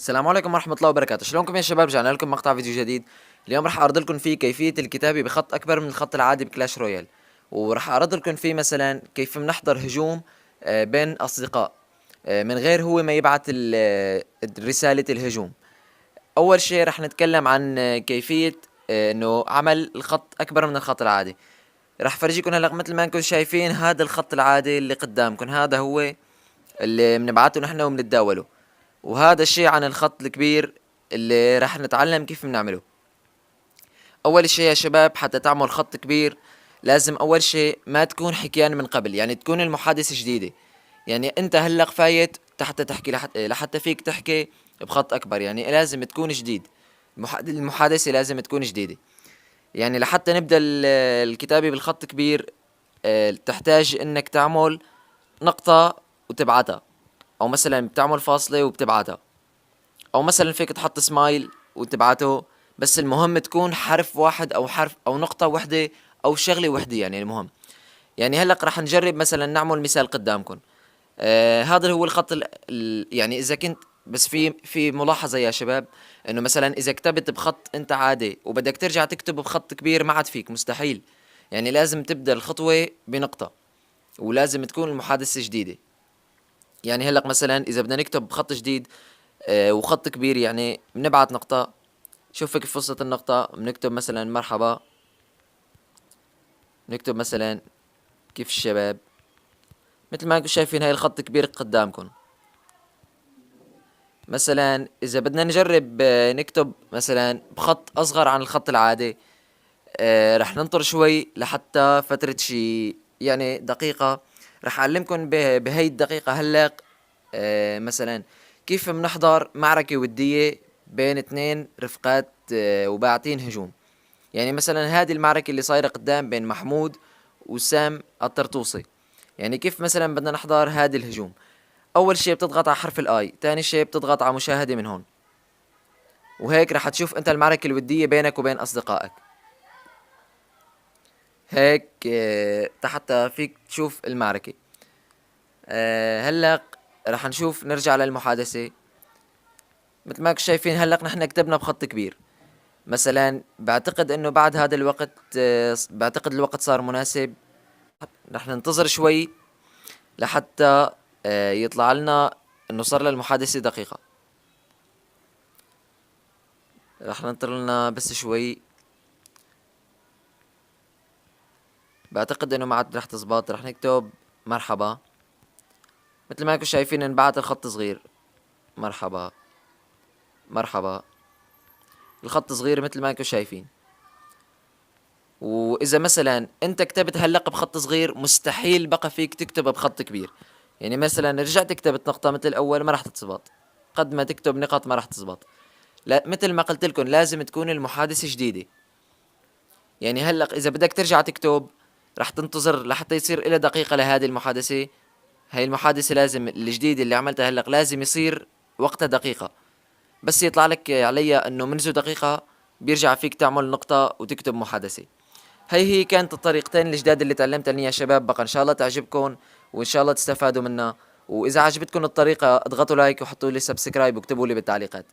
السلام عليكم ورحمة الله وبركاته. شلونكم يا شباب؟ رجعنا لكم مقطع فيديو جديد. اليوم راح اعرض لكم فيه كيفية الكتابة بخط اكبر من الخط العادي بكلاش رويال، وراح اعرض لكم فيه مثلا كيف بنحضر هجوم بين اصدقاء من غير هو ما يبعث رسالة الهجوم. اول شيء راح نتكلم عن كيفية انه عمل الخط اكبر من الخط العادي. راح فرجيكم هلا مثل ما انكم شايفين هذا الخط العادي اللي قدامكم، هذا هو اللي بنبعته نحن وبنتداوله، وهذا الشيء عن الخط الكبير اللي راح نتعلم كيف بنعمله. اول شيء يا شباب، حتى تعمل خط كبير لازم اول شيء ما تكون حكيان من قبل، يعني تكون المحادثة جديدة. يعني انت هلق فايت حتى تحكي لحتى فيك تحكي بخط اكبر، يعني لازم تكون جديد. المحادثة لازم تكون جديدة. يعني لحتى نبدأ الكتابة بالخط كبير تحتاج انك تعمل نقطة وتبعتها، او مثلا بتعمل فاصلة وبتبعتها، او مثلا فيك تحط سمايل وتبعته. بس المهم تكون حرف واحد او حرف او نقطة وحدة او شغلة وحدة، يعني المهم. يعني هلق راح نجرب مثلا نعمل مثال قدامكم. هذا هو الخط يعني اذا كنت بس في ملاحظة يا شباب، انه مثلا اذا كتبت بخط انت عادي وبدك ترجع تكتب بخط كبير ما عاد فيك، مستحيل. يعني لازم تبدأ الخطوة بنقطة، ولازم تكون المحادثة جديدة. يعني هلق مثلا اذا بدنا نكتب بخط جديد وخط كبير، يعني بنبعت نقطة. شوف كيف وصلت النقطة، بنكتب مثلا مرحبا، بنكتب مثلا كيف الشباب. مثل ما انتم شايفين هاي الخط كبير قدامكم. مثلا اذا بدنا نجرب نكتب مثلا بخط اصغر عن الخط العادي، رح ننطر شوي لحتى فترة شي يعني دقيقة. رح اعلمكم بهي الدقيقة هلق مثلا كيف بنحضر معركة ودية بين اثنين رفقات وباعتين هجوم. يعني مثلا هذه المعركة اللي صايرة قدام بين محمود وسام الطرطوسي. يعني كيف مثلا بدنا نحضر هذا الهجوم؟ اول شيء بتضغط على حرف الاي، تاني شيء بتضغط على مشاهدة من هون، وهيك رح تشوف انت المعركة الودية بينك وبين اصدقائك. هيك حتى فيك تشوف المعركة. هلق رح نشوف نرجع للمحادثة. مثل ما شايفين هلق نحن كتبنا بخط كبير. مثلا بعتقد انه بعد هذا الوقت بعتقد الوقت صار مناسب. رح ننتظر شوي لحتى يطلع لنا انه صار للمحادثة دقيقة. رح ننطر لنا بس شوي. بعتقد انه ما عاد رح تزبط. رح نكتب مرحبا. مثل ما انكم شايفين انبعت الخط صغير. مرحبا مرحبا. الخط صغير مثل ما انكم شايفين. واذا مثلا انت كتبت هلق بخط صغير مستحيل بقى فيك تكتب بخط كبير. يعني مثلا رجعت كتبت نقطة مثل الاول ما راح تزبط، قد ما تكتب نقط ما راح تزبط. لا، مثل ما قلت لكم لازم تكون المحادثة جديدة. يعني هلق اذا بدك ترجع تكتب راح تنتظر لحتى يصير إلى دقيقة لهذه المحادثة. هاي المحادثة لازم الجديدة اللي عملتها هلق لازم يصير وقتها دقيقة. بس يطلع لك عليها انه منذ دقيقة بيرجع فيك تعمل نقطة وتكتب محادثة. هي كانت الطريقتين الجداد اللي تعلمتني يا شباب، بقى ان شاء الله تعجبكم وان شاء الله تستفادوا منها. واذا عجبتكم الطريقة اضغطوا لايك وحطوا لي سبسكرايب واكتبوا لي بالتعليقات.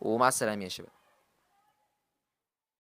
ومع السلامة يا شباب.